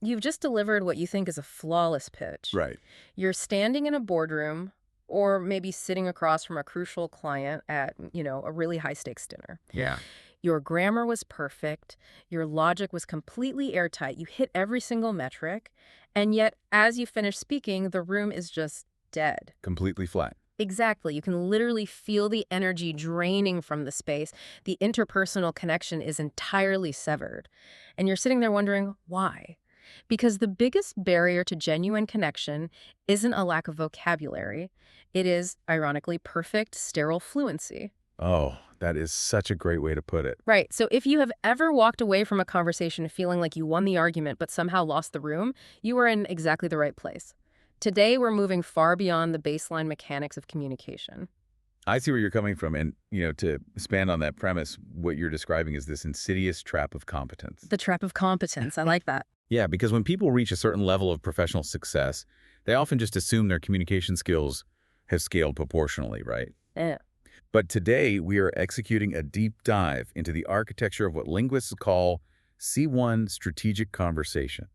you've just delivered what you think is a flawless pitch. Right. You're standing in a boardroom or maybe sitting across from a crucial client at, a really high-stakes dinner. Yeah. Your grammar was perfect. Your logic was completely airtight. You hit every single metric. And yet, as you finish speaking, the room is just dead. Completely flat. Exactly. You can literally feel the energy draining from the space. The interpersonal connection is entirely severed. And you're sitting there wondering, why? Because the biggest barrier to genuine connection isn't a lack of vocabulary. It is, ironically, perfect, sterile fluency. Oh, that is such a great way to put it. Right. So if you have ever walked away from a conversation feeling like you won the argument but somehow lost the room, you are in exactly the right place. Today, we're moving far beyond the baseline mechanics of communication. I see where you're coming from. And, to expand on that premise, what you're describing is this insidious trap of competence. The trap of competence. I like that. Yeah, because when people reach a certain level of professional success, they often just assume their communication skills have scaled proportionally, right? Yeah. But today, we are executing a deep dive into the architecture of what linguists call C1 strategic conversation.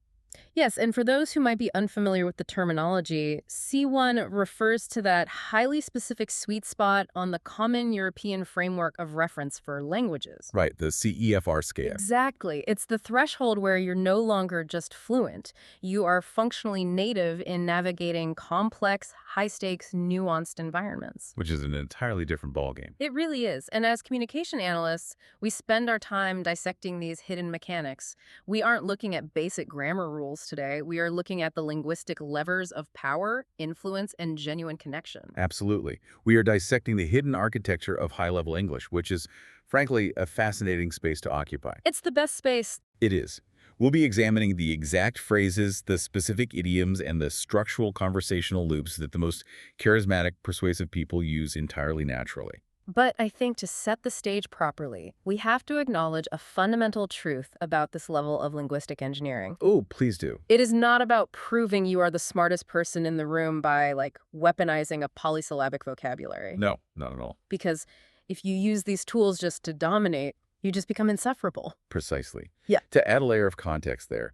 Yes, and for those who might be unfamiliar with the terminology, C1 refers to that highly specific sweet spot on the Common European Framework of Reference for Languages. Right, the CEFR scale. Exactly. It's the threshold where you're no longer just fluent. You are functionally native in navigating complex, high-stakes, nuanced environments. Which is an entirely different ballgame. It really is. And as communication analysts, we spend our time dissecting these hidden mechanics. We aren't looking at basic grammar rules today. We are looking at the linguistic levers of power, influence, and genuine connection. Absolutely. We are dissecting the hidden architecture of high-level English, which is, frankly, a fascinating space to occupy. It's the best space. It is. We'll be examining the exact phrases, the specific idioms, and the structural conversational loops that the most charismatic, persuasive people use entirely naturally. But I think to set the stage properly, we have to acknowledge a fundamental truth about this level of linguistic engineering. Oh, please do. It is not about proving you are the smartest person in the room by, weaponizing a polysyllabic vocabulary. No, not at all. Because if you use these tools just to dominate, you just become insufferable. Precisely. Yeah. To add a layer of context there,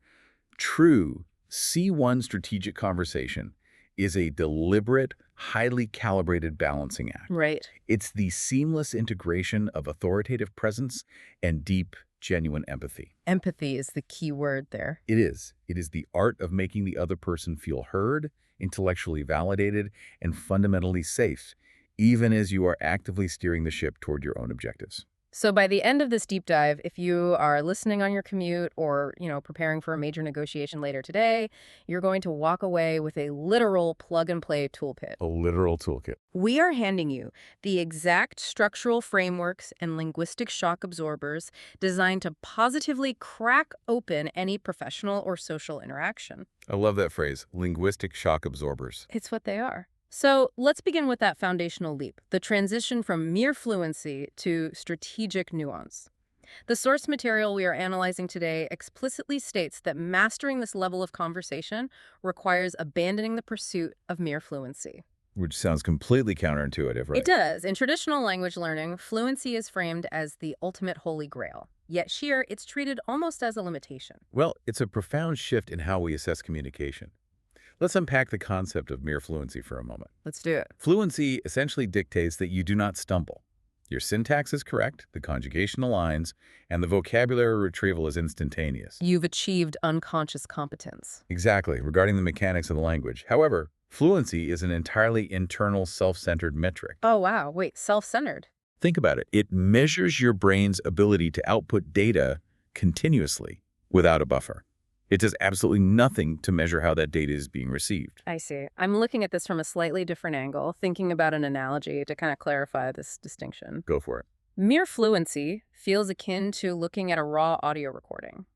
true C1 strategic conversation is a deliberate, highly calibrated balancing act. Right. It's the seamless integration of authoritative presence and deep, genuine empathy. Empathy is the key word there. It is. It is the art of making the other person feel heard, intellectually validated, and fundamentally safe, even as you are actively steering the ship toward your own objectives. So by the end of this deep dive, if you are listening on your commute or, preparing for a major negotiation later today, you're going to walk away with a literal plug-and-play toolkit. A literal toolkit. We are handing you the exact structural frameworks and linguistic shock absorbers designed to positively crack open any professional or social interaction. I love that phrase, linguistic shock absorbers. It's what they are. So let's begin with that foundational leap, the transition from mere fluency to strategic nuance. The source material we are analyzing today explicitly states that mastering this level of conversation requires abandoning the pursuit of mere fluency. Which sounds completely counterintuitive, right? It does. In traditional language learning, fluency is framed as the ultimate holy grail. Yet here, it's treated almost as a limitation. Well, it's a profound shift in how we assess communication. Let's unpack the concept of mere fluency for a moment. Let's do it. Fluency essentially dictates that you do not stumble. Your syntax is correct, the conjugation aligns, and the vocabulary retrieval is instantaneous. You've achieved unconscious competence. Exactly, regarding the mechanics of the language. However, fluency is an entirely internal, self-centered metric. Oh, wow. Wait, self-centered? Think about it. It measures your brain's ability to output data continuously without a buffer. It does absolutely nothing to measure how that data is being received. I see. I'm looking at this from a slightly different angle, thinking about an analogy to kind of clarify this distinction. Go for it. Mere fluency feels akin to looking at a raw audio recording.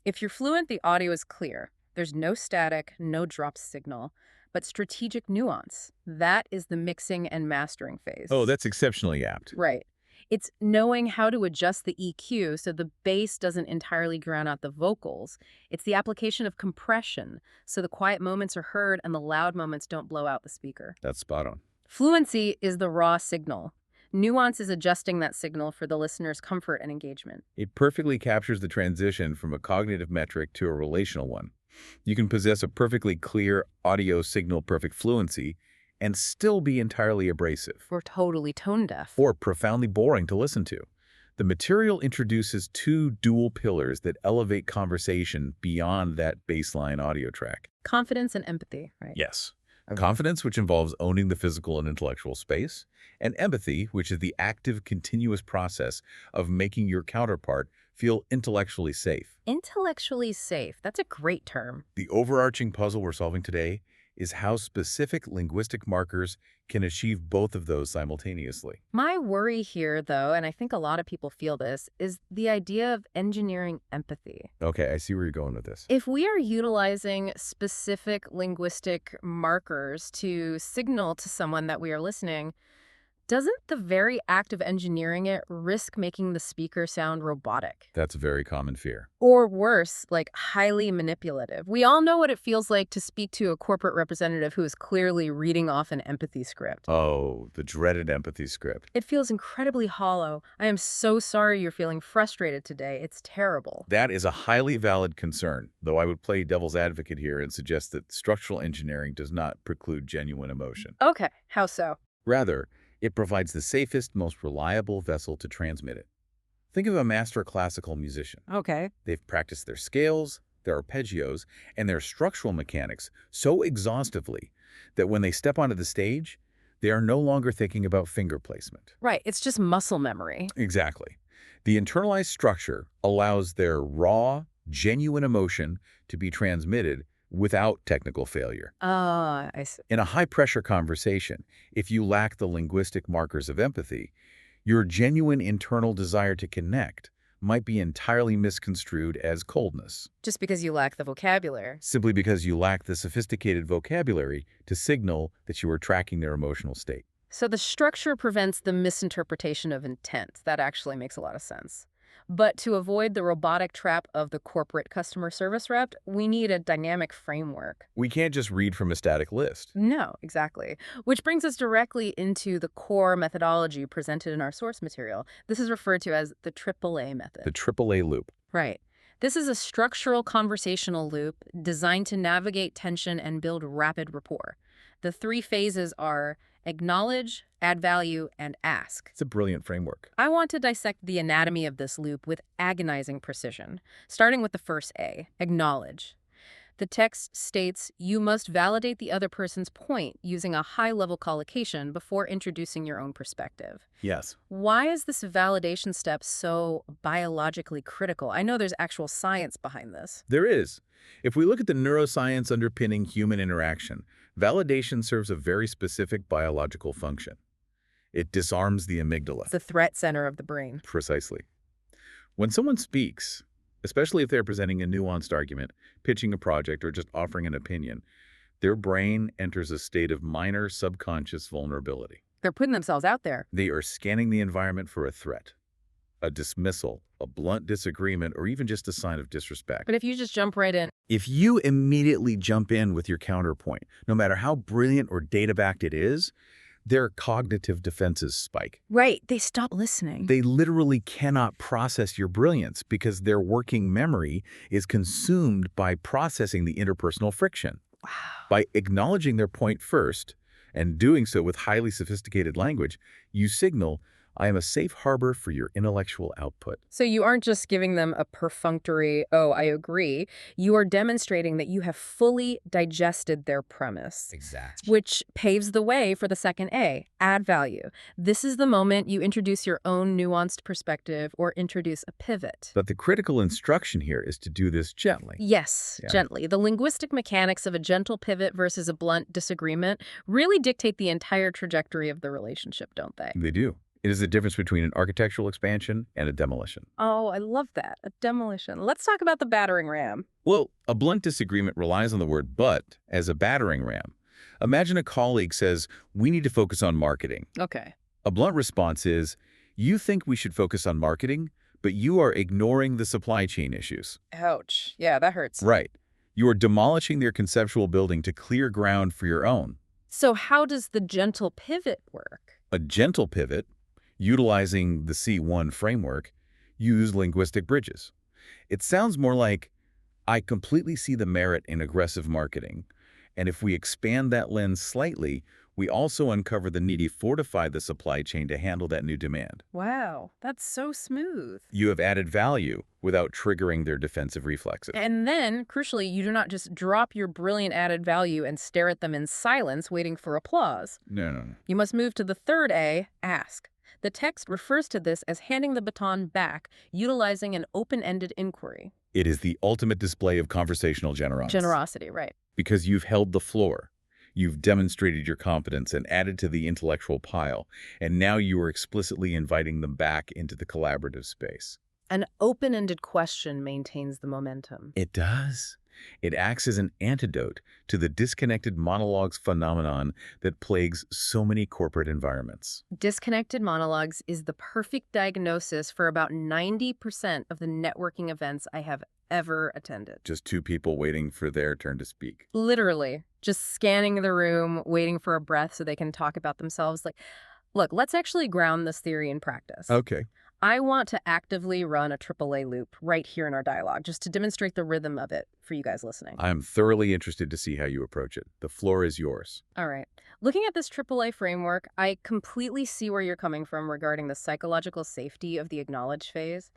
If you're fluent, the audio is clear. There's no static, no drop signal, but strategic nuance. That is the mixing and mastering phase. Oh, that's exceptionally apt. Right. It's knowing how to adjust the EQ so the bass doesn't entirely drown out the vocals. It's the application of compression so the quiet moments are heard and the loud moments don't blow out the speaker. That's spot on. Fluency is the raw signal. Nuance is adjusting that signal for the listener's comfort and engagement. It perfectly captures the transition from a cognitive metric to a relational one. You can possess a perfectly clear audio signal perfect fluency and still be entirely abrasive We're totally tone deaf. or profoundly boring to listen to. The material introduces two dual pillars that elevate conversation beyond that baseline audio track. Confidence and empathy, right? Yes. Okay. Confidence, which involves owning the physical and intellectual space, and empathy, which is the active, continuous process of making your counterpart feel intellectually safe. Intellectually safe. That's a great term. The overarching puzzle we're solving today is how specific linguistic markers can achieve both of those simultaneously. My worry here, though, and I think a lot of people feel this, is the idea of engineering empathy. Okay, I see where you're going with this. If we are utilizing specific linguistic markers to signal to someone that we are listening, doesn't the very act of engineering it risk making the speaker sound robotic? That's a very common fear. Or worse, like highly manipulative. We all know what it feels like to speak to a corporate representative who is clearly reading off an empathy script. Oh, the dreaded empathy script. It feels incredibly hollow. I am so sorry you're feeling frustrated today. It's terrible. That is a highly valid concern, though I would play devil's advocate here and suggest that structural engineering does not preclude genuine emotion. Okay, how so? Rather, it provides the safest, most reliable vessel to transmit it. Think of a master classical musician. Okay. They've practiced their scales, their arpeggios, and their structural mechanics so exhaustively that when they step onto the stage, they are no longer thinking about finger placement. Right, it's just muscle memory. Exactly. The internalized structure allows their raw, genuine emotion to be transmitted without technical failure. Ah, I see. In a high-pressure conversation, if you lack the linguistic markers of empathy, your genuine internal desire to connect might be entirely misconstrued as coldness, Just because you lack the vocabulary. simply because you lack the sophisticated vocabulary to signal that you are tracking their emotional state. So the structure prevents the misinterpretation of intent. That actually makes a lot of sense. But to avoid the robotic trap of the corporate customer service rep, we need a dynamic framework. We can't just read from a static list. No, exactly. Which brings us directly into the core methodology presented in our source material. This is referred to as the AAA method. The AAA loop. Right. This is a structural conversational loop designed to navigate tension and build rapid rapport. The three phases are acknowledge, add value, and ask. It's a brilliant framework. I want to dissect the anatomy of this loop with agonizing precision, starting with the first A, acknowledge. The text states you must validate the other person's point using a high-level collocation before introducing your own perspective. Yes. Why is this validation step so biologically critical? I know there's actual science behind this. There is. If we look at the neuroscience underpinning human interaction, validation serves a very specific biological function. It disarms the amygdala. The threat center of the brain. Precisely. When someone speaks, especially if they're presenting a nuanced argument, pitching a project, or just offering an opinion, their brain enters a state of minor subconscious vulnerability. They're putting themselves out there. They are scanning the environment for a threat, a dismissal, a blunt disagreement, or even just a sign of disrespect. But if you just jump right in, If you immediately jump in with your counterpoint, no matter how brilliant or data-backed it is, their cognitive defenses spike. right, they stop listening. They literally cannot process your brilliance because their working memory is consumed by processing the interpersonal friction. Wow. By acknowledging their point first, and doing so with highly sophisticated language, you signal, I am a safe harbor for your intellectual output. So you aren't just giving them a perfunctory, oh, I agree. You are demonstrating that you have fully digested their premise. Exactly. Which paves the way for the second A, add value. This is the moment you introduce your own nuanced perspective or introduce a pivot. But the critical instruction here is to do this gently. Yes, Yeah. gently. The linguistic mechanics of a gentle pivot versus a blunt disagreement really dictate the entire trajectory of the relationship, don't they? They do. It is the difference between an architectural expansion and a demolition. Oh, I love that. A demolition. Let's talk about the battering ram. Well, a blunt disagreement relies on the word but as a battering ram. Imagine a colleague says, we need to focus on marketing. Okay. A blunt response is, you think we should focus on marketing, but you are ignoring the supply chain issues. Ouch. Yeah, that hurts. Right. You are demolishing their conceptual building to clear ground for your own. So how does the gentle pivot work? A gentle pivot Utilizing the C1 framework, use linguistic bridges. It sounds more like, I completely see the merit in aggressive marketing. And if we expand that lens slightly, we also uncover the need to fortify the supply chain to handle that new demand. Wow, that's so smooth. You have added value without triggering their defensive reflexes. And then, crucially, you do not just drop your brilliant added value and stare at them in silence, waiting for applause. No, no, no. You must move to the third A, ask. The text refers to this as handing the baton back, utilizing an open-ended inquiry. It is the ultimate display of conversational generosity. Generosity, right. Because you've held the floor. You've demonstrated your competence and added to the intellectual pile, and now you are explicitly inviting them back into the collaborative space. An open-ended question maintains the momentum. It does. It acts as an antidote to the disconnected monologues phenomenon that plagues so many corporate environments. Disconnected monologues is the perfect diagnosis for about 90% of the networking events I have ever attended. Just two people waiting for their turn to speak. Literally, just scanning the room, waiting for a breath so they can talk about themselves. Like, look, let's actually ground this theory in practice. Okay. I want to actively run a AAA loop right here in our dialogue, just to demonstrate the rhythm of it for you guys listening. I'm thoroughly interested to see how you approach it. The floor is yours. All right. Looking at this AAA framework, I completely see where you're coming from regarding the psychological safety of the acknowledge phase.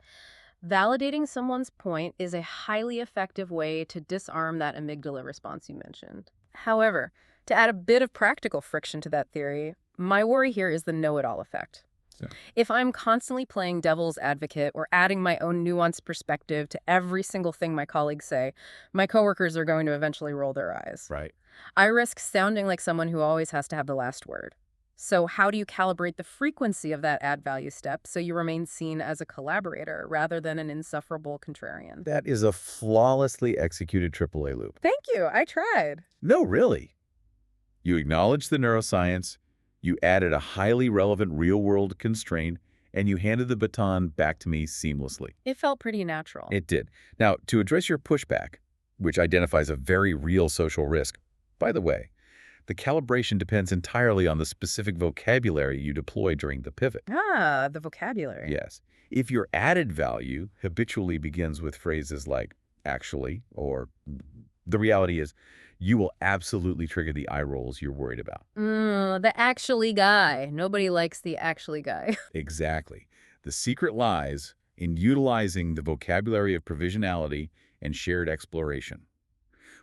Validating someone's point is a highly effective way to disarm that amygdala response you mentioned. However, to add a bit of practical friction to that theory, my worry here is the know-it-all effect. So. If I'm constantly playing devil's advocate or adding my own nuanced perspective to every single thing my colleagues say, my coworkers are going to eventually roll their eyes. Right. I risk sounding like someone who always has to have the last word. So how do you calibrate the frequency of that add value step so you remain seen as a collaborator rather than an insufferable contrarian? That is a flawlessly executed AAA loop. Thank you. I tried. No, really. You acknowledged the neuroscience, you added a highly relevant real-world constraint, and you handed the baton back to me seamlessly. It felt pretty natural. It did. Now, to address your pushback, which identifies a very real social risk, by the way, the calibration depends entirely on the specific vocabulary you deploy during the pivot. Ah, the vocabulary. Yes. If your added value habitually begins with phrases like, actually, or the reality is, you will absolutely trigger the eye rolls you're worried about. The actually guy. Nobody likes the actually guy. Exactly. The secret lies in utilizing the vocabulary of provisionality and shared exploration.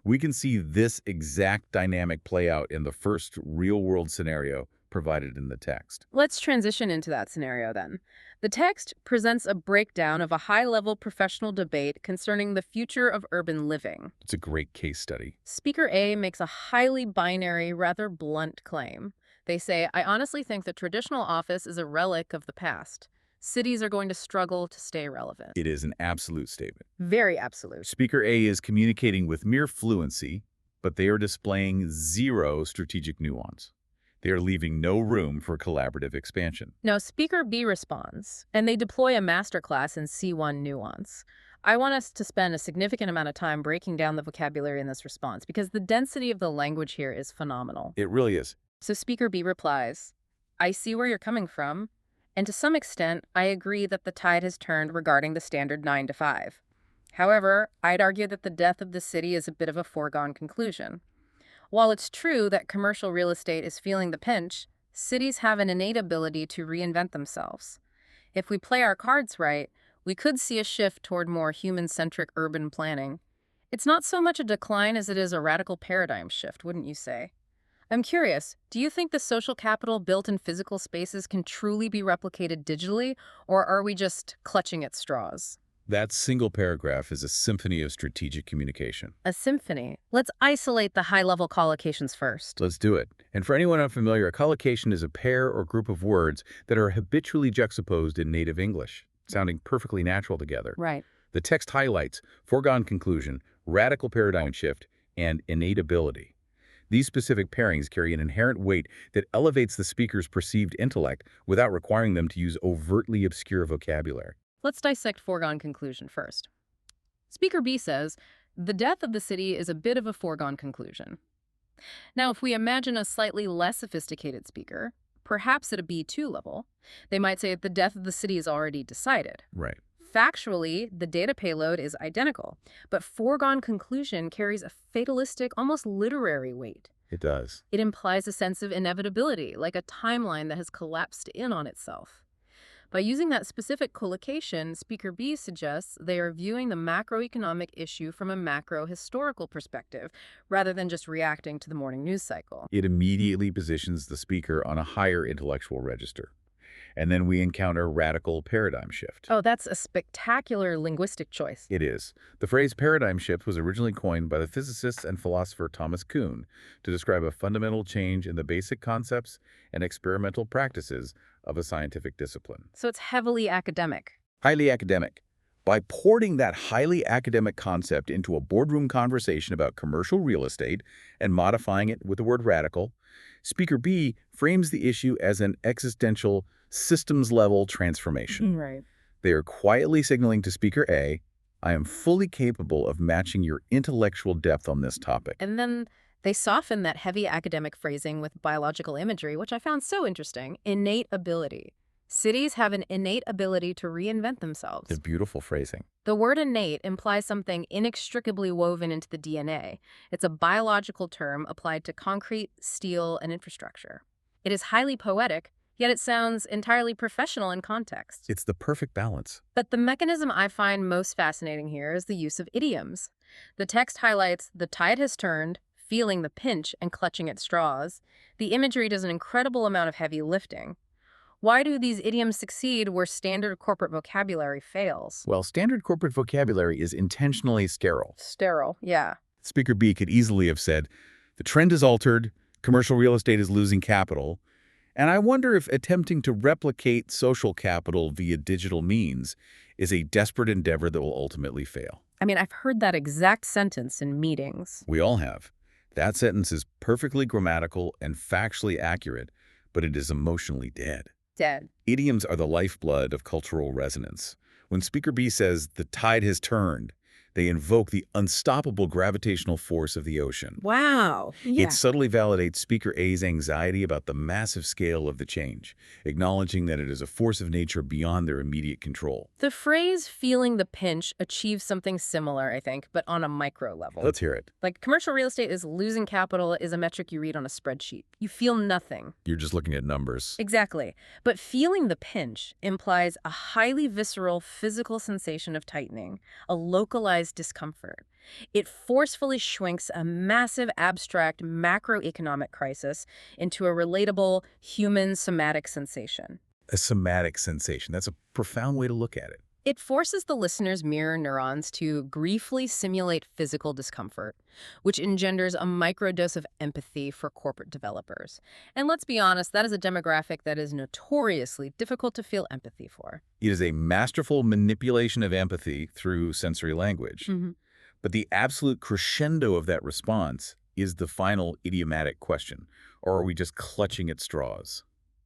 We can see this exact dynamic play out in the first real-world scenario provided in the text. Let's transition into that scenario then. The text presents a breakdown of a high-level professional debate concerning the future of urban living. It's a great case study. Speaker A makes a highly binary, rather blunt claim. They say, I honestly think the traditional office is a relic of the past. Cities are going to struggle to stay relevant. It is an absolute statement. Very absolute. Speaker A is communicating with mere fluency, but they are displaying zero strategic nuance. They are leaving no room for collaborative expansion. Now, Speaker B responds, and they deploy a masterclass in C1 nuance. I want us to spend a significant amount of time breaking down the vocabulary in this response because the density of the language here is phenomenal. It really is. So Speaker B replies, I see where you're coming from, and to some extent, I agree that the tide has turned regarding the standard 9 to 5. However, I'd argue that the death of the city is a bit of a foregone conclusion. While it's true that commercial real estate is feeling the pinch, cities have an innate ability to reinvent themselves. If we play our cards right, we could see a shift toward more human-centric urban planning. It's not so much a decline as it is a radical paradigm shift, wouldn't you say? I'm curious, do you think the social capital built in physical spaces can truly be replicated digitally, or are we just clutching at straws? That single paragraph is a symphony of strategic communication. A symphony. Let's isolate the high-level collocations first. Let's do it. And for anyone unfamiliar, a collocation is a pair or group of words that are habitually juxtaposed in native English, sounding perfectly natural together. Right. The text highlights foregone conclusion, radical paradigm shift, and innate ability. These specific pairings carry an inherent weight that elevates the speaker's perceived intellect without requiring them to use overtly obscure vocabulary. Let's dissect foregone conclusion first. Speaker B says, the death of the city is a bit of a foregone conclusion. Now, if we imagine a slightly less sophisticated speaker, perhaps at a B2 level. They might say the death of the city is already decided. Right. Factually, the data payload is identical, but foregone conclusion carries a fatalistic, almost literary weight. It does. It implies a sense of inevitability, like a timeline that has collapsed in on itself. By using that specific collocation, Speaker B suggests they are viewing the macroeconomic issue from a macro-historical perspective, rather than just reacting to the morning news cycle. It immediately positions the speaker on a higher intellectual register. And then we encounter radical paradigm shift. Oh, that's a spectacular linguistic choice. It is. The phrase paradigm shift was originally coined by the physicist and philosopher Thomas Kuhn to describe a fundamental change in the basic concepts and experimental practices of a scientific discipline. So it's heavily academic. Highly academic. By porting that highly academic concept into a boardroom conversation about commercial real estate and modifying it with the word radical, Speaker B frames the issue as an existential, systems-level transformation. Right. They are quietly signaling to Speaker A, I am fully capable of matching your intellectual depth on this topic. And then they soften that heavy academic phrasing with biological imagery, which I found so interesting. Innate ability. Cities have an innate ability to reinvent themselves. It's beautiful phrasing. The word innate implies something inextricably woven into the DNA. It's a biological term applied to concrete, steel, and infrastructure. It is highly poetic, yet it sounds entirely professional in context. It's the perfect balance. But the mechanism I find most fascinating here is the use of idioms. The text highlights the tide has turned, feeling the pinch and clutching at straws. The imagery does an incredible amount of heavy lifting. Why do these idioms succeed where standard corporate vocabulary fails? Well, standard corporate vocabulary is intentionally sterile. Sterile, yeah. Speaker B could easily have said, the trend is altered, commercial real estate is losing capital, and I wonder if attempting to replicate social capital via digital means is a desperate endeavor that will ultimately fail. I mean, I've heard that exact sentence in meetings. We all have. That sentence is perfectly grammatical and factually accurate, but it is emotionally dead. Dead. Idioms are the lifeblood of cultural resonance. When Speaker B says, the tide has turned, they invoke the unstoppable gravitational force of the ocean. Wow. Yeah. It subtly validates Speaker A's anxiety about the massive scale of the change, acknowledging that it is a force of nature beyond their immediate control. The phrase feeling the pinch achieves something similar, I think, but on a micro level. Let's hear it. Like commercial real estate is losing capital is a metric you read on a spreadsheet. You feel nothing. You're just looking at numbers. Exactly. But feeling the pinch implies a highly visceral physical sensation of tightening, a localized discomfort. It forcefully shrinks a massive abstract macroeconomic crisis into a relatable human somatic sensation. A somatic sensation. That's a profound way to look at it. It forces the listener's mirror neurons to briefly simulate physical discomfort, which engenders a microdose of empathy for corporate developers. And let's be honest, that is a demographic that is notoriously difficult to feel empathy for. It is a masterful manipulation of empathy through sensory language. But the absolute crescendo of that response is the final idiomatic question. Or are we just clutching at straws?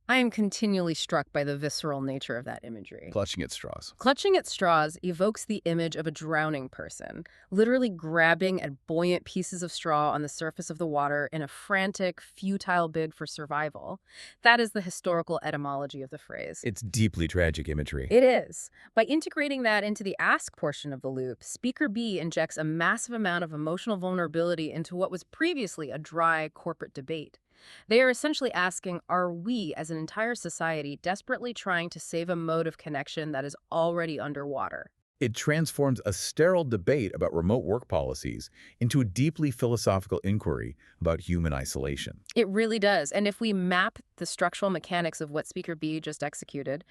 I am continually struck by the visceral nature of that imagery. Clutching at straws. Clutching at straws evokes the image of a drowning person, literally grabbing at buoyant pieces of straw on the surface of the water in a frantic, futile bid for survival. That is the historical etymology of the phrase. It's deeply tragic imagery. It is. By integrating that into the ask portion of the loop, Speaker B injects a massive amount of emotional vulnerability into what was previously a dry corporate debate. They are essentially asking, are we, as an entire society, desperately trying to save a mode of connection that is already underwater? It transforms a sterile debate about remote work policies into a deeply philosophical inquiry about human isolation. It really does. And if we map the structural mechanics of what Speaker B just executed,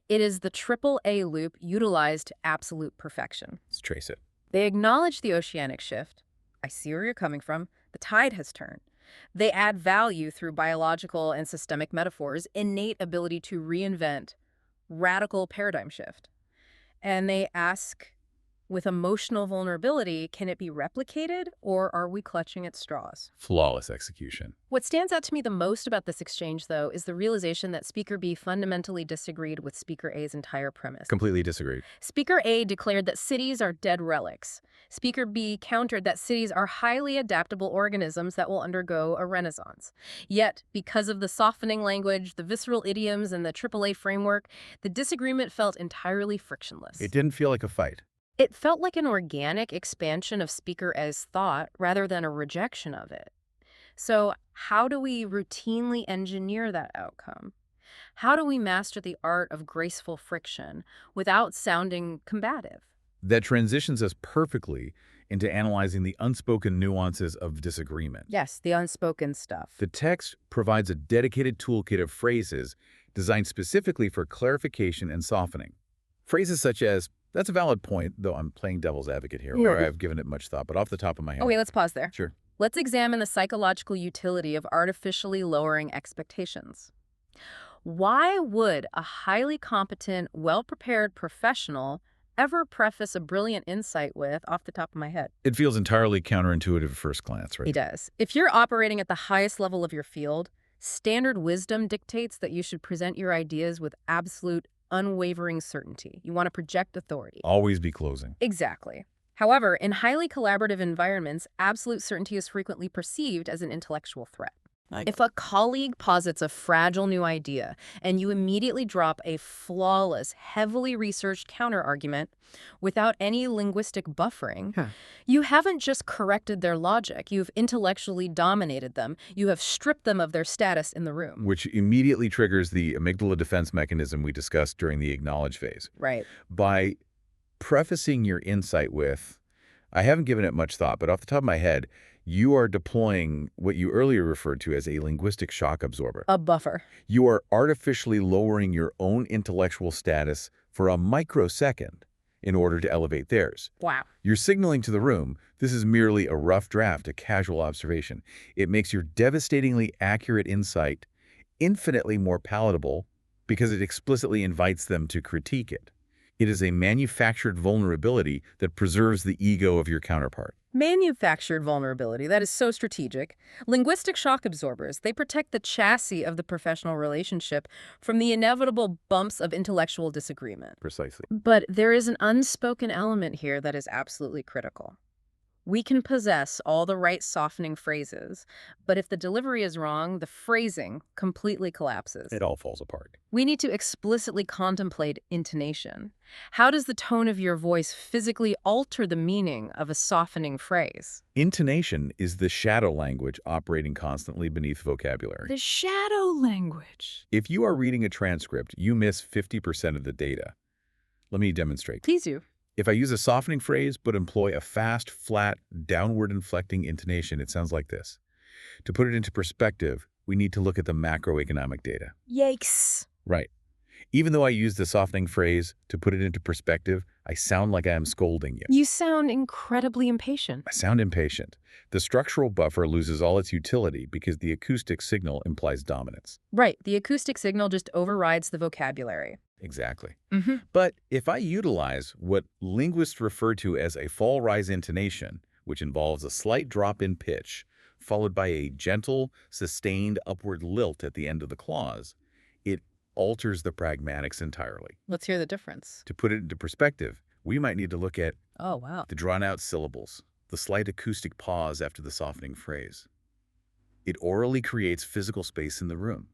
it is the AAA loop utilized to absolute perfection. Let's trace it. They acknowledge the oceanic shift. I see where you're coming from. The tide has turned. They add value through biological and systemic metaphors, innate ability to reinvent, radical paradigm shift. And they ask, With emotional vulnerability, can it be replicated, or are we clutching at straws? Flawless execution. What stands out to me the most about this exchange, though, is the realization that Speaker B fundamentally disagreed with Speaker A's entire premise. Completely disagreed. Speaker A declared that cities are dead relics. Speaker B countered that cities are highly adaptable organisms that will undergo a renaissance. Yet, because of the softening language, the visceral idioms, and the AAA framework, the disagreement felt entirely frictionless. It didn't feel like a fight. It felt like an organic expansion of Speaker A's thought rather than a rejection of it. So, how do we routinely engineer that outcome? How do we master the art of graceful friction without sounding combative? That transitions us perfectly into analyzing the unspoken nuances of disagreement. Yes, the unspoken stuff. The text provides a dedicated toolkit of phrases designed specifically for clarification and softening. Phrases such as, "That's a valid point, though I'm playing devil's advocate here," or "I've given it much thought, but off the top of my head." Okay, let's pause there. Sure. Let's examine the psychological utility of artificially lowering expectations. Why would a highly competent, well-prepared professional ever preface a brilliant insight with, "off the top of my head"? It feels entirely counterintuitive at first glance, right? He does. If you're operating at the highest level of your field, standard wisdom dictates that you should present your ideas with absolute, unwavering certainty. You want to project authority. Always be closing. Exactly. However, in highly collaborative environments, absolute certainty is frequently perceived as an intellectual threat. If a colleague posits a fragile new idea and you immediately drop a flawless, heavily researched counterargument without any linguistic buffering, you haven't just corrected their logic, you've intellectually dominated them. You have stripped them of their status in the room. Which immediately triggers the amygdala defense mechanism we discussed during the acknowledge phase. Right. By prefacing your insight with, "I haven't given it much thought, but off the top of my head," you are deploying what you earlier referred to as a linguistic shock absorber. A buffer. You are artificially lowering your own intellectual status for a microsecond in order to elevate theirs. Wow. You're signaling to the room, this is merely a rough draft, a casual observation. It makes your devastatingly accurate insight infinitely more palatable because it explicitly invites them to critique it. It is a manufactured vulnerability that preserves the ego of your counterpart. Manufactured vulnerability. That is so strategic. Linguistic shock absorbers. They protect the chassis of the professional relationship from the inevitable bumps of intellectual disagreement. Precisely. But there is an unspoken element here that is absolutely critical. We can possess all the right softening phrases, but if the delivery is wrong, the phrasing completely collapses. It all falls apart. We need to explicitly contemplate intonation. How does the tone of your voice physically alter the meaning of a softening phrase? Intonation is the shadow language operating constantly beneath vocabulary. The shadow language. If you are reading a transcript, you miss 50% of the data. Let me demonstrate. Please do. If I use a softening phrase but employ a fast, flat, downward inflecting intonation, it sounds like this. To put it into perspective, we need to look at the macroeconomic data. Yikes. Right. Even though I use the softening phrase to put it into perspective, I sound like I am scolding you. You sound incredibly impatient. I sound impatient. The structural buffer loses all its utility because the acoustic signal implies dominance. Right. The acoustic signal just overrides the vocabulary. Exactly. Mm-hmm. But if I utilize what linguists refer to as a fall-rise intonation, which involves a slight drop in pitch, followed by a gentle, sustained upward lilt at the end of the clause, it alters the pragmatics entirely. Let's hear the difference. To put it into perspective, we might need to look at Oh, wow. the drawn-out syllables, the slight acoustic pause after the softening phrase. It orally creates physical space in the room.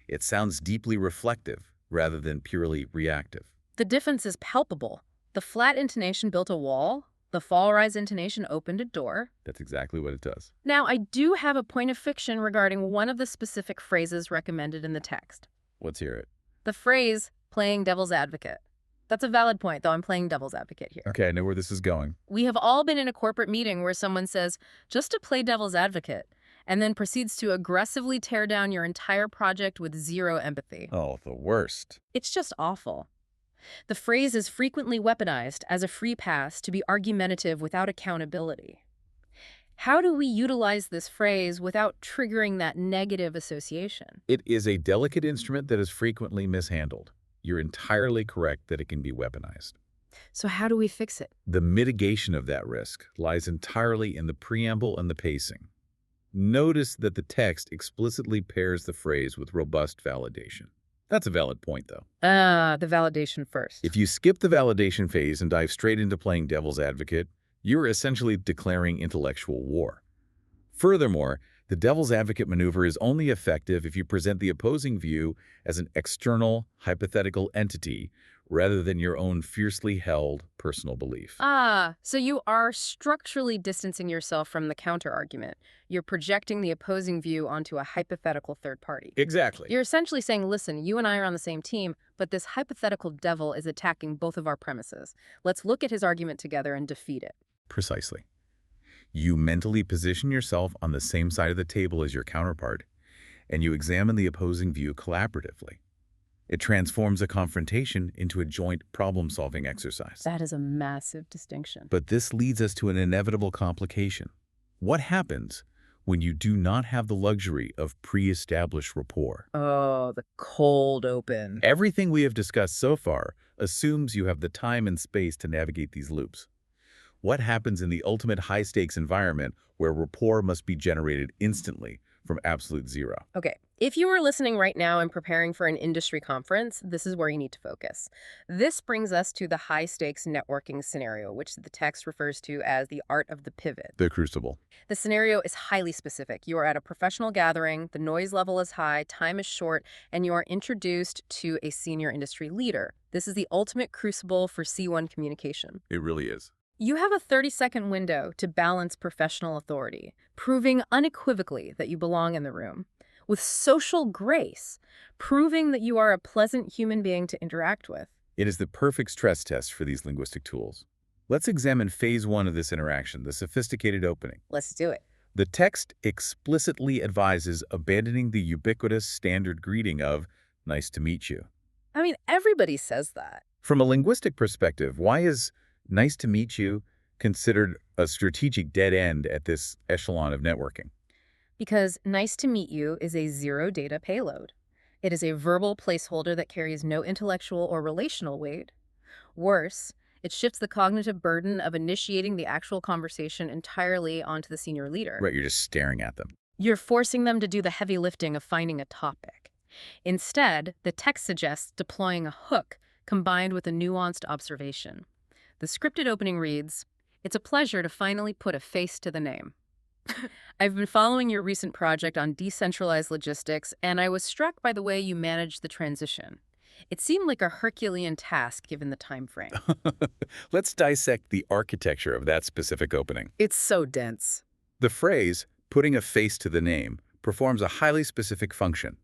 It sounds deeply reflective rather than purely reactive. The difference is palpable. The flat intonation built a wall. The fall-rise intonation opened a door. That's exactly what it does. Now, I do have a point of fiction regarding one of the specific phrases recommended in the text. Let's hear it. The phrase, playing devil's advocate. That's a valid point, though I'm playing devil's advocate here. Okay, I know where this is going. We have all been in a corporate meeting where someone says, just to play devil's advocate, and then proceeds to aggressively tear down your entire project with zero empathy. Oh, the worst. It's just awful. The phrase is frequently weaponized as a free pass to be argumentative without accountability. How do we utilize this phrase without triggering that negative association? It is a delicate instrument that is frequently mishandled. You're entirely correct that it can be weaponized. So how do we fix it? The mitigation of that risk lies entirely in the preamble and the pacing. Notice that the text explicitly pairs the phrase with robust validation. That's a valid point, though. The validation first. If you skip the validation phase and dive straight into playing devil's advocate, you're essentially declaring intellectual war. Furthermore, the devil's advocate maneuver is only effective if you present the opposing view as an external, hypothetical entity rather than your own fiercely held personal belief. So you are structurally distancing yourself from the counter-argument. You're projecting the opposing view onto a hypothetical third party. Exactly. You're essentially saying, listen, you and I are on the same team, but this hypothetical devil is attacking both of our premises. Let's look at his argument together and defeat it. Precisely. You mentally position yourself on the same side of the table as your counterpart, and you examine the opposing view collaboratively. It transforms a confrontation into a joint problem-solving exercise. That is a massive distinction. But this leads us to an inevitable complication. What happens when you do not have the luxury of pre-established rapport? Oh, the cold open. Everything we have discussed so far assumes you have the time and space to navigate these loops. What happens in the ultimate high-stakes environment where rapport must be generated instantly from absolute zero? Okay, if you are listening right now and preparing for an industry conference, this is where you need to focus. This brings us to the high-stakes networking scenario, which the text refers to as the art of the pivot. The crucible. The scenario is highly specific. You are at a professional gathering, the noise level is high, time is short, and you are introduced to a senior industry leader. This is the ultimate crucible for C1 communication. It really is. You have a 30-second window to balance professional authority, proving unequivocally that you belong in the room, with social grace, proving that you are a pleasant human being to interact with. It is the perfect stress test for these linguistic tools. Let's examine phase one of this interaction, the sophisticated opening. Let's do it. The text explicitly advises abandoning the ubiquitous standard greeting of, "Nice to meet you." I mean, everybody says that. From a linguistic perspective, why is "nice to meet you" considered a strategic dead end at this echelon of networking? Because nice to meet you is a zero-data payload. It is a verbal placeholder that carries no intellectual or relational weight. Worse, it shifts the cognitive burden of initiating the actual conversation entirely onto the senior leader. Right, you're just staring at them. You're forcing them to do the heavy lifting of finding a topic. Instead, the text suggests deploying a hook combined with a nuanced observation. The scripted opening reads, "It's a pleasure to finally put a face to the name." I've been following your recent project on decentralized logistics, and I was struck by the way you managed the transition. It seemed like a Herculean task given the time frame. Let's dissect the architecture of that specific opening. It's so dense. The phrase, "putting a face to the name," performs a highly specific function.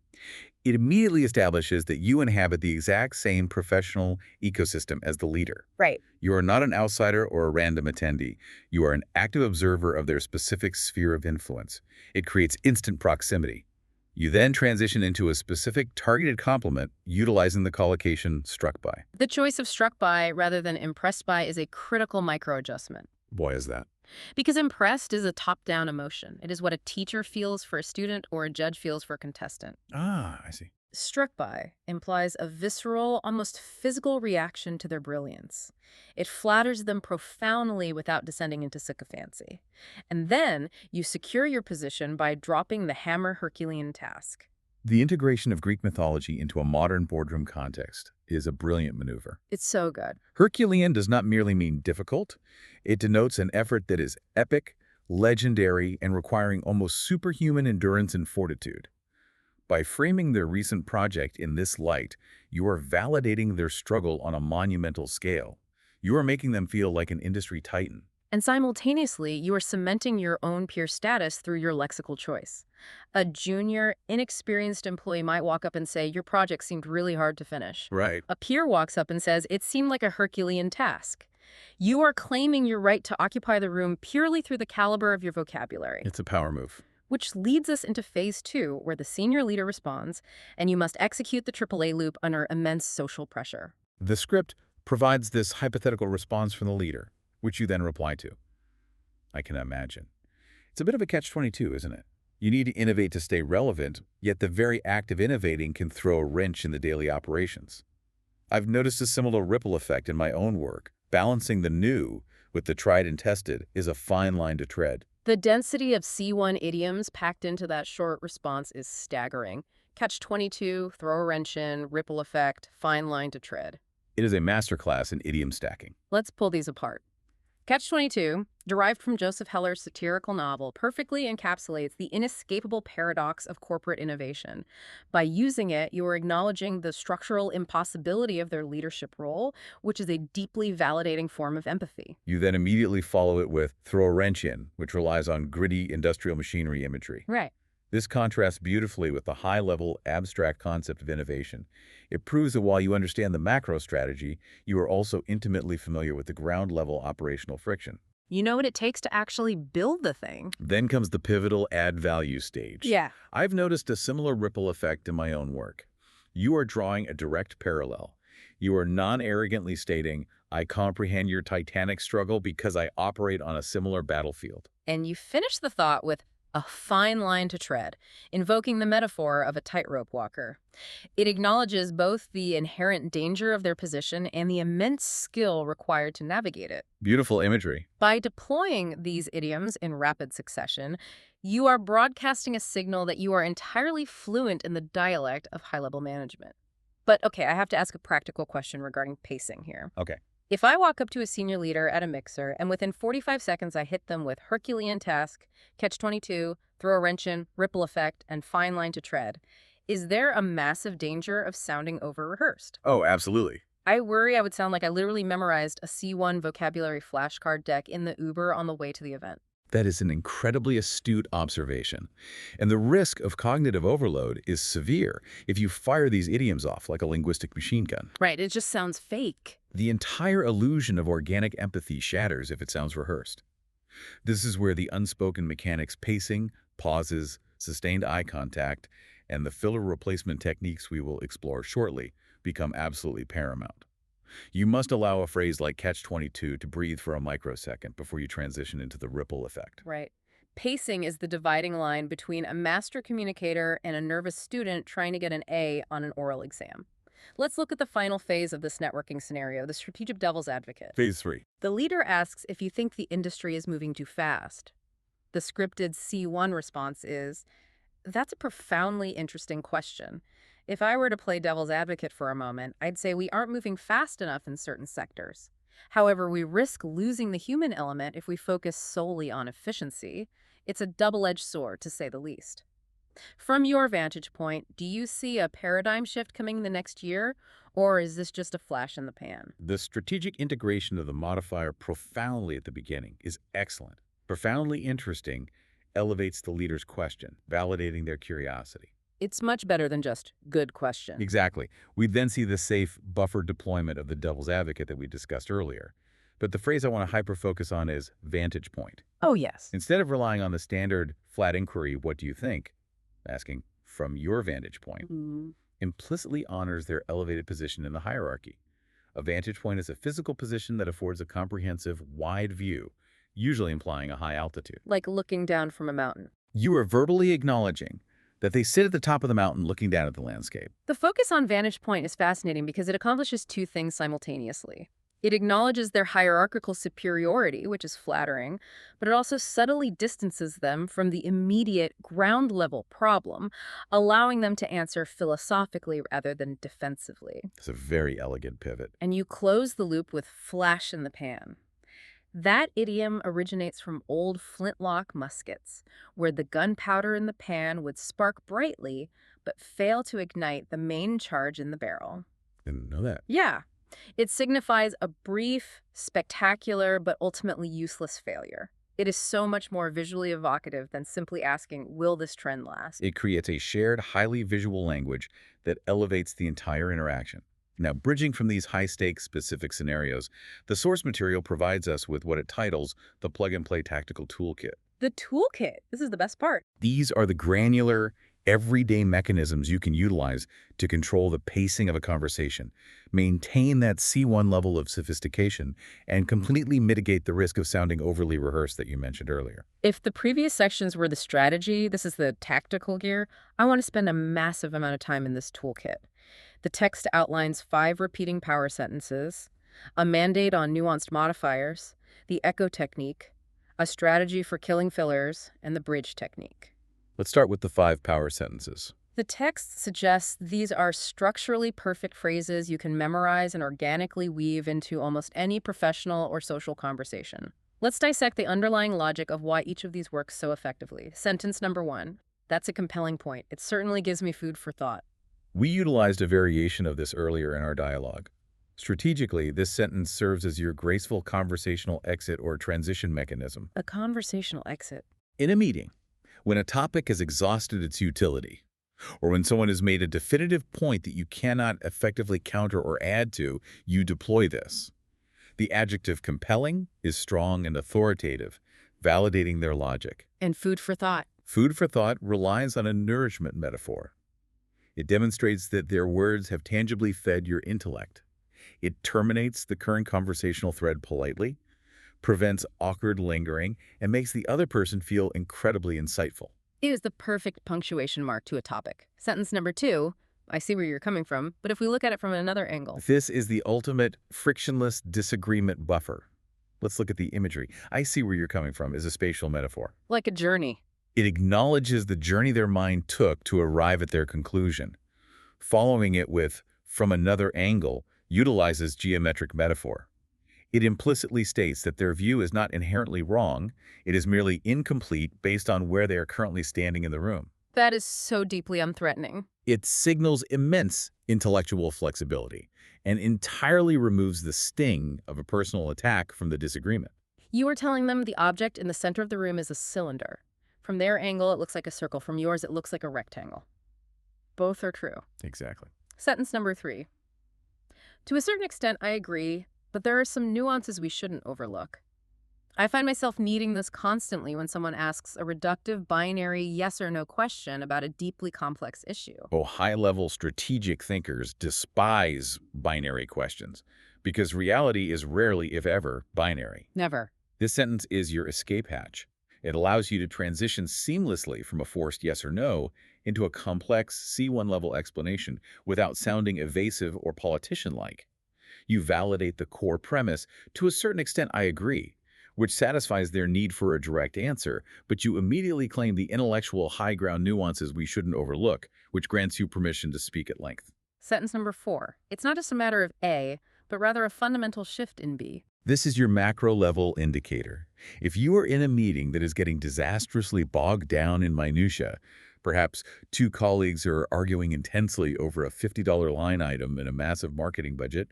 It immediately establishes that you inhabit the exact same professional ecosystem as the leader. Right. You are not an outsider or a random attendee. You are an active observer of their specific sphere of influence. It creates instant proximity. You then transition into a specific targeted compliment utilizing the collocation "struck by." The choice of struck by rather than impressed by is a critical micro-adjustment. Boy, is that. Because impressed is a top-down emotion. It is what a teacher feels for a student or a judge feels for a contestant. Ah, I see. Struck by implies a visceral, almost physical reaction to their brilliance. It flatters them profoundly without descending into sycophancy. And then you secure your position by dropping the hammer Herculean task. The integration of Greek mythology into a modern boardroom context is a brilliant maneuver. It's so good. Herculean does not merely mean difficult. It denotes an effort that is epic, legendary, and requiring almost superhuman endurance and fortitude. By framing their recent project in this light, you are validating their struggle on a monumental scale. You are making them feel like an industry titan. And simultaneously, you are cementing your own peer status through your lexical choice. A junior, inexperienced employee might walk up and say, "Your project seemed really hard to finish." Right. A peer walks up and says, "It seemed like a Herculean task." You are claiming your right to occupy the room purely through the caliber of your vocabulary. It's a power move. Which leads us into phase two, where the senior leader responds, and you must execute the AAA loop under immense social pressure. The script provides this hypothetical response from the leader, which you then reply to. I can imagine. It's a bit of a catch-22, isn't it? You need to innovate to stay relevant, yet the very act of innovating can throw a wrench in the daily operations. I've noticed a similar ripple effect in my own work. Balancing the new with the tried and tested is a fine line to tread. The density of C1 idioms packed into that short response is staggering. Catch 22, throw a wrench in, ripple effect, fine line to tread. It is a masterclass in idiom stacking. Let's pull these apart. Catch 22, derived from Joseph Heller's satirical novel, perfectly encapsulates the inescapable paradox of corporate innovation. By using it, you are acknowledging the structural impossibility of their leadership role, which is a deeply validating form of empathy. You then immediately follow it with throw a wrench in, which relies on gritty industrial machinery imagery. Right. This contrasts beautifully with the high-level, abstract concept of innovation. It proves that while you understand the macro strategy, you are also intimately familiar with the ground-level operational friction. You know what it takes to actually build the thing. Then comes the pivotal add-value stage. Yeah. I've noticed a similar ripple effect in my own work. You are drawing a direct parallel. You are non-arrogantly stating, I comprehend your titanic struggle because I operate on a similar battlefield. And you finish the thought with a fine line to tread, invoking the metaphor of a tightrope walker. It acknowledges both the inherent danger of their position and the immense skill required to navigate it. Beautiful imagery. By deploying these idioms in rapid succession, you are broadcasting a signal that you are entirely fluent in the dialect of high-level management. But okay, I have to ask a practical question regarding pacing here. Okay. If I walk up to a senior leader at a mixer and within 45 seconds I hit them with Herculean task, catch 22, throw a wrench in, ripple effect, and fine line to tread, is there a massive danger of sounding over-rehearsed? Oh, absolutely. I worry I would sound like I literally memorized a C1 vocabulary flashcard deck in the Uber on the way to the event. That is an incredibly astute observation. And the risk of cognitive overload is severe if you fire these idioms off like a linguistic machine gun. Right, it just sounds fake. The entire illusion of organic empathy shatters if it sounds rehearsed. This is where the unspoken mechanics pacing, pauses, sustained eye contact, and the filler replacement techniques we will explore shortly become absolutely paramount. You must allow a phrase like catch 22 to breathe for a microsecond before you transition into the ripple effect. Right. Pacing is the dividing line between a master communicator and a nervous student trying to get an A on an oral exam. Let's look at the final phase of this networking scenario, the strategic devil's advocate. Phase 3. The leader asks if you think the industry is moving too fast. The scripted C1 response is, that's a profoundly interesting question. If I were to play devil's advocate for a moment, I'd say we aren't moving fast enough in certain sectors. However, we risk losing the human element if we focus solely on efficiency. It's a double-edged sword, to say the least. From your vantage point, do you see a paradigm shift coming the next year, or is this just a flash in the pan? The strategic integration of the modifier profoundly at the beginning is excellent. Profoundly interesting elevates the leader's question, validating their curiosity. It's much better than just good question. Exactly. We then see the safe buffer deployment of the devil's advocate that we discussed earlier. But the phrase I want to hyper-focus on is vantage point. Oh, yes. Instead of relying on the standard flat inquiry, what do you think? Asking from your vantage point, implicitly honors their elevated position in the hierarchy. A vantage point is a physical position that affords a comprehensive, wide view, usually implying a high altitude. Like looking down from a mountain. You are verbally acknowledging that they sit at the top of the mountain looking down at the landscape. The focus on vantage point is fascinating because it accomplishes two things simultaneously. It acknowledges their hierarchical superiority, which is flattering, but it also subtly distances them from the immediate ground-level problem, allowing them to answer philosophically rather than defensively. It's a very elegant pivot. And you close the loop with flash in the pan. That idiom originates from old flintlock muskets, where the gunpowder in the pan would spark brightly, but fail to ignite the main charge in the barrel. Didn't know that. Yeah. It signifies a brief, spectacular, but ultimately useless failure. It is so much more visually evocative than simply asking, will this trend last? It creates a shared, highly visual language that elevates the entire interaction. Now, bridging from these high-stakes specific scenarios, the source material provides us with what it titles the plug-and-play tactical toolkit. The toolkit. This is the best part. These are the granular, everyday mechanisms you can utilize to control the pacing of a conversation, maintain that C1 level of sophistication, and completely mitigate the risk of sounding overly rehearsed that you mentioned earlier. If the previous sections were the strategy, this is the tactical gear, I want to spend a massive amount of time in this toolkit. The text outlines 5 repeating power sentences. a mandate on nuanced modifiers, the echo technique, a strategy for killing fillers, and the bridge technique. Let's start with the 5 power sentences. The text suggests these are structurally perfect phrases you can memorize and organically weave into almost any professional or social conversation. Let's dissect the underlying logic of why each of these works so effectively. Sentence number 1. That's a compelling point. It certainly gives me food for thought. We utilized a variation of this earlier in our dialogue. Strategically, this sentence serves as your graceful conversational exit or transition mechanism. A conversational exit. In a meeting, when a topic has exhausted its utility, or when someone has made a definitive point that you cannot effectively counter or add to, you deploy this. The adjective compelling is strong and authoritative, validating their logic. And food for thought. Food for thought relies on a nourishment metaphor. It demonstrates that their words have tangibly fed your intellect. It terminates the current conversational thread politely, prevents awkward lingering, and makes the other person feel incredibly insightful. It is the perfect punctuation mark to a topic. Sentence number 2, I see where you're coming from, but if we look at it from another angle. This is the ultimate frictionless disagreement buffer. Let's look at the imagery. I see where you're coming from is a spatial metaphor. Like a journey. It acknowledges the journey their mind took to arrive at their conclusion. Following it with, from another angle, utilizes geometric metaphor. It implicitly states that their view is not inherently wrong, it is merely incomplete based on where they are currently standing in the room. That is so deeply unthreatening. It signals immense intellectual flexibility and entirely removes the sting of a personal attack from the disagreement. You are telling them the object in the center of the room is a cylinder. From their angle, it looks like a circle. From yours, it looks like a rectangle. Both are true. Exactly. Sentence number 3. To a certain extent, I agree, but there are some nuances we shouldn't overlook. I find myself needing this constantly when someone asks a reductive binary yes or no question about a deeply complex issue. Oh, high-level strategic thinkers despise binary questions because reality is rarely, if ever, binary. Never. This sentence is your escape hatch. It allows you to transition seamlessly from a forced yes or no into a complex C1 level explanation without sounding evasive or politician-like. You validate the core premise. To a certain extent, I agree, which satisfies their need for a direct answer, but you immediately claim the intellectual high ground nuances we shouldn't overlook, which grants you permission to speak at length. Sentence number 4. It's not just a matter of A, but rather a fundamental shift in B. This is your macro-level indicator. If you are in a meeting that is getting disastrously bogged down in minutia, perhaps 2 colleagues are arguing intensely over a $50 line item in a massive marketing budget,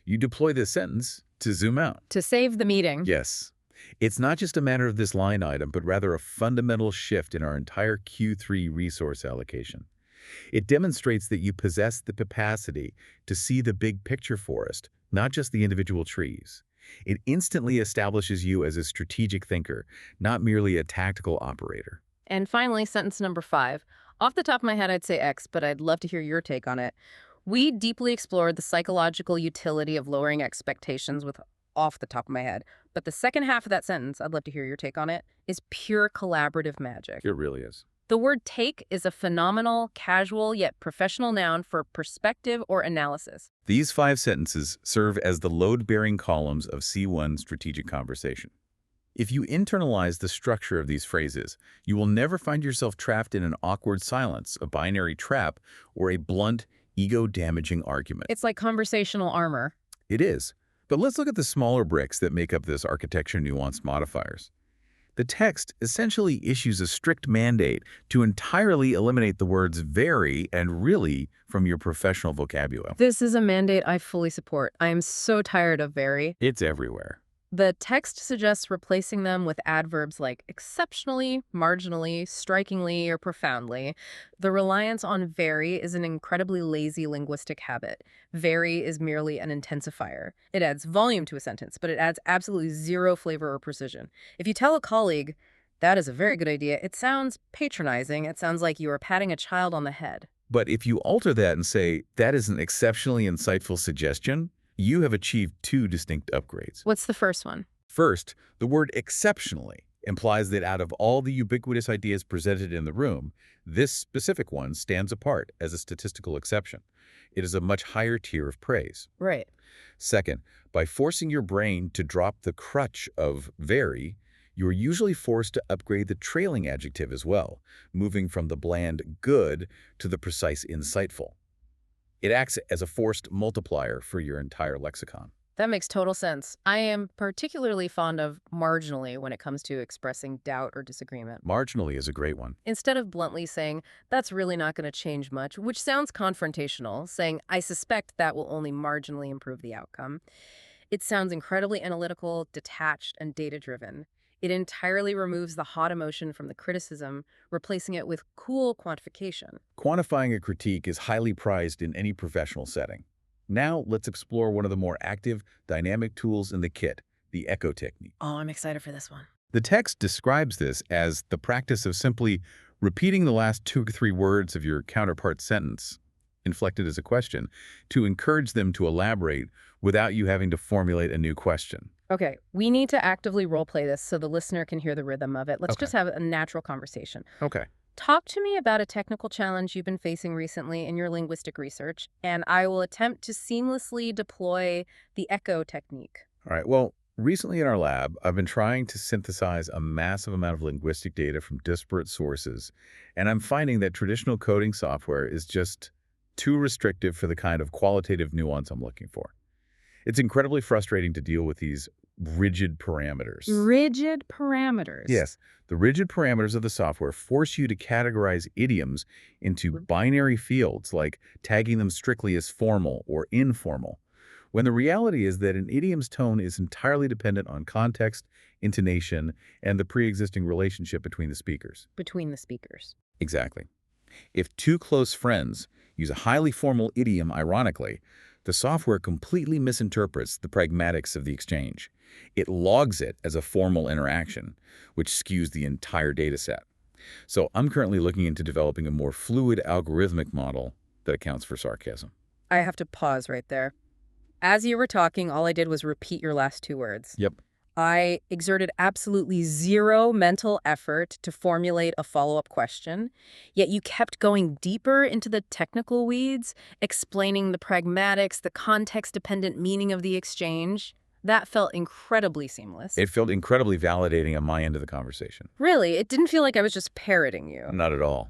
you deploy this sentence to zoom out. To save the meeting. Yes. It's not just a matter of this line item, but rather a fundamental shift in our entire Q3 resource allocation. It demonstrates that you possess the capacity to see the big picture forest, not just the individual trees. It instantly establishes you as a strategic thinker, not merely a tactical operator. And finally, sentence number 5. Off the top of my head, I'd say X, but I'd love to hear your take on it. We deeply explored the psychological utility of lowering expectations with off the top of my head. But the second half of that sentence, I'd love to hear your take on it, is pure collaborative magic. It really is. The word take is a phenomenal, casual, yet professional noun for perspective or analysis. These 5 sentences serve as the load-bearing columns of C1 strategic conversation. If you internalize the structure of these phrases, you will never find yourself trapped in an awkward silence, a binary trap, or a blunt, ego-damaging argument. It's like conversational armor. It is. But let's look at the smaller bricks that make up this architecture nuanced modifiers. The text essentially issues a strict mandate to entirely eliminate the words very and really from your professional vocabulary. This is a mandate I fully support. I am so tired of very. It's everywhere. The text suggests replacing them with adverbs like exceptionally, marginally, strikingly, or profoundly. The reliance on very is an incredibly lazy linguistic habit. Very is merely an intensifier. It adds volume to a sentence, but it adds absolutely zero flavor or precision. If you tell a colleague, that is a very good idea, it sounds patronizing. It sounds like you are patting a child on the head. But if you alter that and say, that is an exceptionally insightful suggestion, you have achieved 2 distinct upgrades. What's the first one? First, the word exceptionally implies that out of all the ubiquitous ideas presented in the room, this specific one stands apart as a statistical exception. It is a much higher tier of praise. Right. Second, by forcing your brain to drop the crutch of very, you are usually forced to upgrade the trailing adjective as well, moving from the bland good to the precise insightful. It acts as a forced multiplier for your entire lexicon. That makes total sense. I am particularly fond of marginally when it comes to expressing doubt or disagreement. Marginally is a great one. Instead of bluntly saying, that's really not going to change much, which sounds confrontational, saying, I suspect that will only marginally improve the outcome. It sounds incredibly analytical, detached, and data-driven. It entirely removes the hot emotion from the criticism, replacing it with cool quantification. Quantifying a critique is highly prized in any professional setting. Now, let's explore one of the more active, dynamic tools in the kit, the echo technique. Oh, I'm excited for this one. The text describes this as the practice of simply repeating the last 2 or 3 words of your counterpart's sentence, inflected as a question, to encourage them to elaborate without you having to formulate a new question. Okay, we need to actively role-play this so the listener can hear the rhythm of it. Let's just have a natural conversation. Okay. Talk to me about a technical challenge you've been facing recently in your linguistic research, and I will attempt to seamlessly deploy the echo technique. All right. Well, recently in our lab, I've been trying to synthesize a massive amount of linguistic data from disparate sources, and I'm finding that traditional coding software is just too restrictive for the kind of qualitative nuance I'm looking for. It's incredibly frustrating to deal with these rigid parameters. Rigid parameters. Yes, the rigid parameters of the software force you to categorize idioms into binary fields, like tagging them strictly as formal or informal, when the reality is that an idiom's tone is entirely dependent on context, intonation, and the pre-existing relationship between the speakers. Between the speakers. Exactly. If 2 close friends use a highly formal idiom ironically, the software completely misinterprets the pragmatics of the exchange. It logs it as a formal interaction, which skews the entire data set. So I'm currently looking into developing a more fluid algorithmic model that accounts for sarcasm. I have to pause right there. As you were talking, all I did was repeat your last 2 words. Yep. I exerted absolutely zero mental effort to formulate a follow-up question, yet you kept going deeper into the technical weeds, explaining the pragmatics, the context-dependent meaning of the exchange. That felt incredibly seamless. It felt incredibly validating on my end of the conversation. Really, it didn't feel like I was just parroting you. Not at all.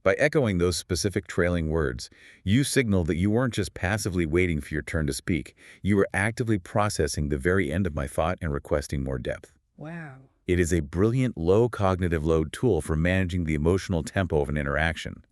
By echoing those specific trailing words, you signaled that you weren't just passively waiting for your turn to speak. You were actively processing the very end of my thought and requesting more depth. Wow. It is a brilliant low cognitive load tool for managing the emotional tempo of an interaction,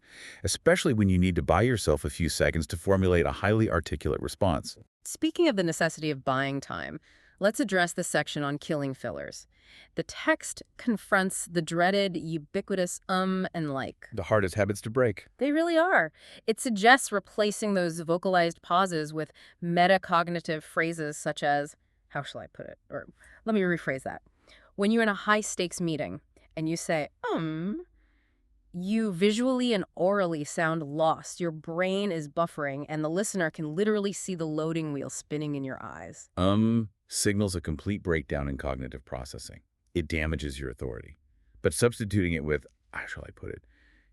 especially when you need to buy yourself a few seconds to formulate a highly articulate response. Speaking of the necessity of buying time, let's address the section on killing fillers. The text confronts the dreaded, ubiquitous and like. The hardest habits to break. They really are. It suggests replacing those vocalized pauses with metacognitive phrases such as, how shall I put it? Or let me rephrase that. When you're in a high-stakes meeting and you say, you visually and orally sound lost. Your brain is buffering, and the listener can literally see the loading wheel spinning in your eyes. Signals a complete breakdown in cognitive processing. It damages your authority. But substituting it with, how shall I put it,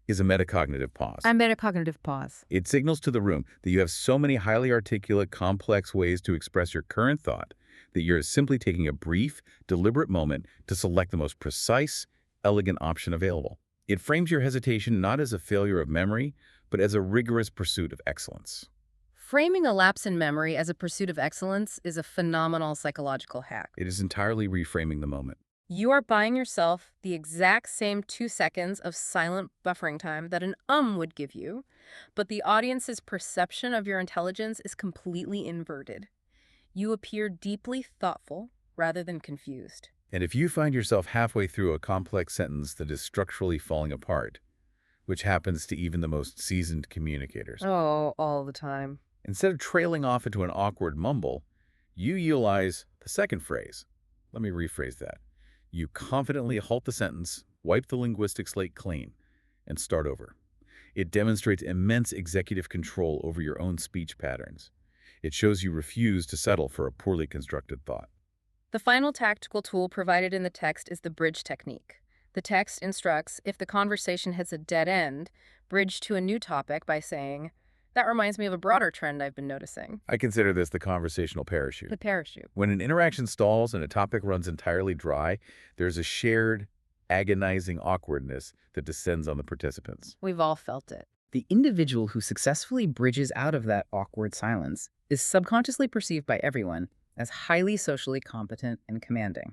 is a metacognitive pause. A metacognitive pause. It signals to the room that you have so many highly articulate, complex ways to express your current thought that you're simply taking a brief, deliberate moment to select the most precise, elegant option available. It frames your hesitation not as a failure of memory, but as a rigorous pursuit of excellence. Framing a lapse in memory as a pursuit of excellence is a phenomenal psychological hack. It is entirely reframing the moment. You are buying yourself the exact same 2 seconds of silent buffering time that an would give you, but the audience's perception of your intelligence is completely inverted. You appear deeply thoughtful rather than confused. And if you find yourself halfway through a complex sentence that is structurally falling apart, which happens to even the most seasoned communicators, Oh, all the time. instead of trailing off into an awkward mumble, you utilize the second phrase. Let me rephrase that. You confidently halt the sentence, wipe the linguistic slate clean, and start over. It demonstrates immense executive control over your own speech patterns. It shows you refuse to settle for a poorly constructed thought. The final tactical tool provided in the text is the bridge technique. The text instructs if the conversation hits a dead end, bridge to a new topic by saying, "That reminds me of a broader trend I've been noticing." I consider this the conversational parachute. The parachute. When an interaction stalls and a topic runs entirely dry, there's a shared, agonizing awkwardness that descends on the participants. We've all felt it. The individual who successfully bridges out of that awkward silence is subconsciously perceived by everyone as highly socially competent and commanding.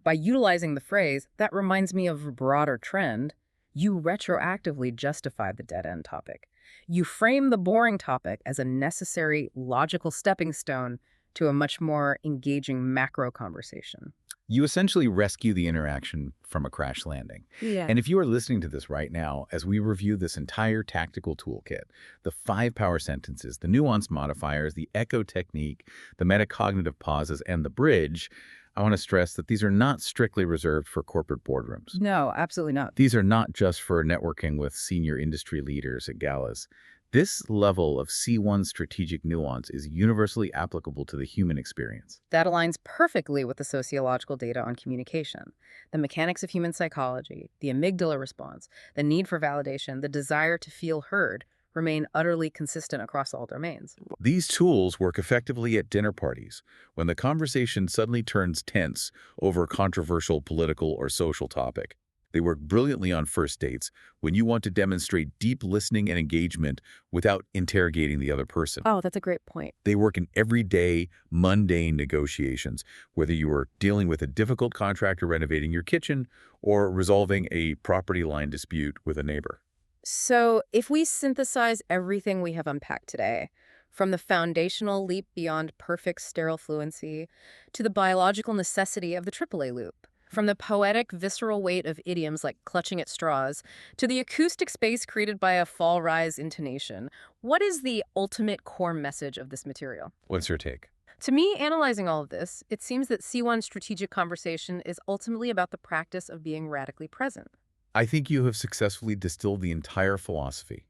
By utilizing the phrase, "that reminds me of a broader trend," you retroactively justify the dead-end topic. You frame the boring topic as a necessary, logical stepping stone to a much more engaging macro conversation. You essentially rescue the interaction from a crash landing. Yeah. And if you are listening to this right now, as we review this entire tactical toolkit, the 5 power sentences, the nuance modifiers, the echo technique, the metacognitive pauses, and the bridge, I want to stress that these are not strictly reserved for corporate boardrooms. No, absolutely not. These are not just for networking with senior industry leaders at galas. This level of C1 strategic nuance is universally applicable to the human experience. That aligns perfectly with the sociological data on communication. The mechanics of human psychology, the amygdala response, the need for validation, the desire to feel heard remain utterly consistent across all domains. These tools work effectively at dinner parties, when the conversation suddenly turns tense over a controversial political or social topic. They work brilliantly on first dates when you want to demonstrate deep listening and engagement without interrogating the other person. Oh, that's a great point. They work in everyday, mundane negotiations, whether you are dealing with a difficult contractor renovating your kitchen or resolving a property line dispute with a neighbor. So, if we synthesize everything we have unpacked today, from the foundational leap beyond perfect sterile fluency to the biological necessity of the AAA loop, from the poetic, visceral weight of idioms like clutching at straws to the acoustic space created by a fall-rise intonation, what is the ultimate core message of this material? What's your take? To me, analyzing all of this, it seems that C1 strategic conversation is ultimately about the practice of being radically present. I think you have successfully distilled the entire philosophy.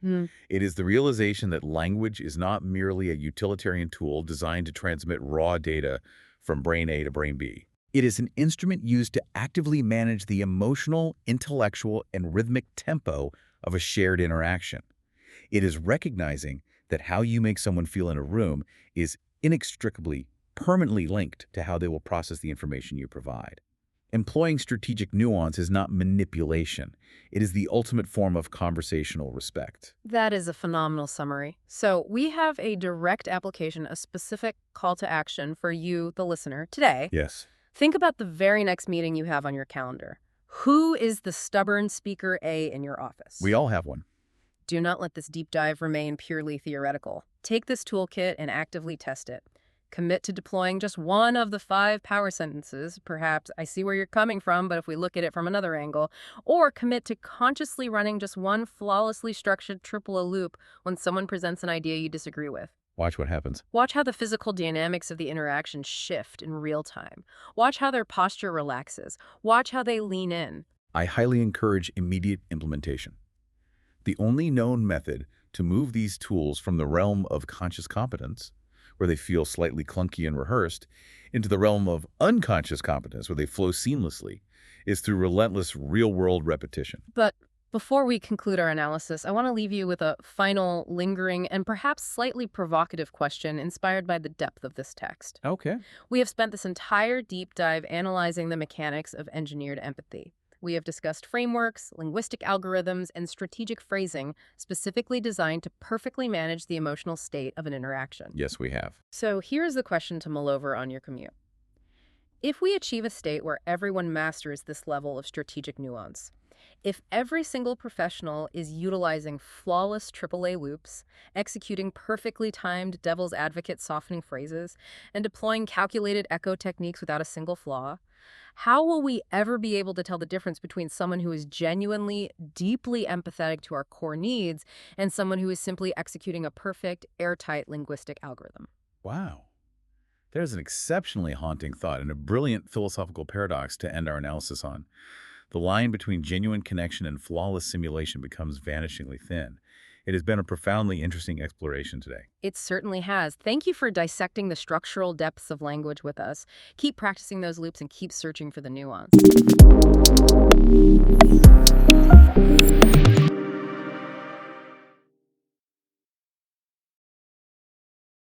It is the realization that language is not merely a utilitarian tool designed to transmit raw data from brain A to brain B. It is an instrument used to actively manage the emotional, intellectual, and rhythmic tempo of a shared interaction. It is recognizing that how you make someone feel in a room is inextricably, permanently linked to how they will process the information you provide. Employing strategic nuance is not manipulation. It is the ultimate form of conversational respect. That is a phenomenal summary. So we have a direct application, a specific call to action for you, the listener, today. Yes. Think about the very next meeting you have on your calendar. Who is the stubborn speaker A in your office? We all have one. Do not let this deep dive remain purely theoretical. Take this toolkit and actively test it. Commit to deploying just one of the 5 power sentences, perhaps "I see where you're coming from, but if we look at it from another angle," or commit to consciously running just one flawlessly structured triple loop when someone presents an idea you disagree with. Watch what happens. Watch how the physical dynamics of the interaction shift in real time. Watch how their posture relaxes. Watch how they lean in. I highly encourage immediate implementation. The only known method to move these tools from the realm of conscious competence, where they feel slightly clunky and rehearsed, into the realm of unconscious competence, where they flow seamlessly, is through relentless real-world repetition. But before we conclude our analysis, I want to leave you with a final, lingering, and perhaps slightly provocative question inspired by the depth of this text. Okay. We have spent this entire deep dive analyzing the mechanics of engineered empathy. We have discussed frameworks, linguistic algorithms, and strategic phrasing specifically designed to perfectly manage the emotional state of an interaction. Yes, we have. So here's the question to mull over on your commute. If we achieve a state where everyone masters this level of strategic nuance, if every single professional is utilizing flawless AAA loops, executing perfectly timed devil's advocate softening phrases, and deploying calculated echo techniques without a single flaw, how will we ever be able to tell the difference between someone who is genuinely, deeply empathetic to our core needs and someone who is simply executing a perfect, airtight linguistic algorithm? Wow. There's an exceptionally haunting thought and a brilliant philosophical paradox to end our analysis on. The line between genuine connection and flawless simulation becomes vanishingly thin. It has been a profoundly interesting exploration today. It certainly has. Thank you for dissecting the structural depths of language with us. Keep practicing those loops and keep searching for the nuance.